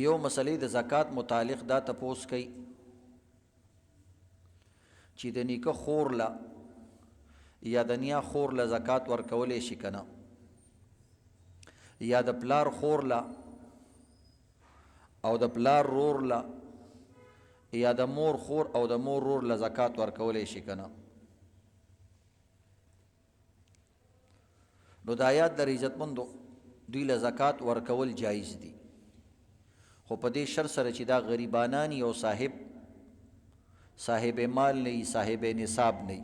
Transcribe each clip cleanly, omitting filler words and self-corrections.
یو مسلې د زکات متعلق دا تپوس کوي چې د نیکه خور له یا د نیا خور له زکات ورکولی شي که نه، یا د پلار خور له او د پلار رور له یا د مور خور او د مور رور له زکات ورکولی شي که نه. نو د آیات در عزتمندو دوی له زکات ورکول جایز دي، خو په دې شرط سره چې دا غریبانان او صاحب مال نه وي، صاحب نصاب نه وي.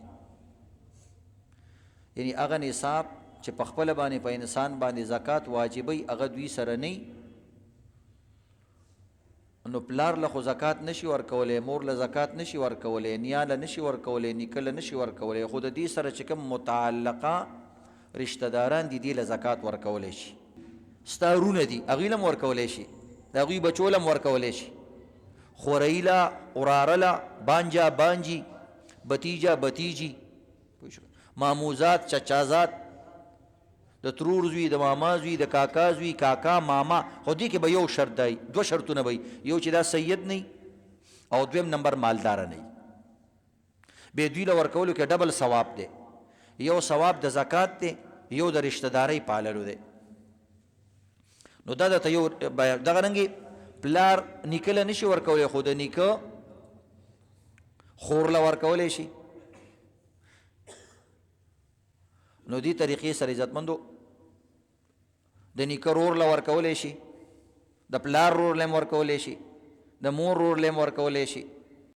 یعنی هغه نصاب چې په خپله باندې په انسان باندې زکات واجبوي هغه دوی سره نه وي، نو پلار له خو زکات نشي ورکولی، مور له زکات نشي ورکولی، نیا له نشي ورکولی، نیکه له نشي ورکولی، خو د دې سره چې کوم متعلقه رشته داران دي دې له زکات ورکولی شي. ستا ورونه دي هغوی له هم ورکولی شي، د هغوی بچو له هم ورکولی شي، خورۍ له، وراره له، بانجا بانجي، بتیجه بتیجي، ماموزات چچازات، د ترور زوی، د ماما زوی، د کاکا زوی، کاکا ماما. خو دې کې به یو شرط دی، دوه شرطونه به یو چې دا سید نه او دویم نمبر مالداره نه. بیا دوی له ورکولو کې ډبل ثواب دی، یو ثواب د زکات دی، یو د رشته دارۍ پاللو دی. نو دا درته یو دغه رنګې پلار نیکه له نشي ورکولی، خو د نیکه خور له ورکولی شي. نو دې طریقې سره عزتمندو د نیکه رور له ورکولی شي، د پلار رور له هم ورکولی شي، د مور رور له هم ورکولی شي.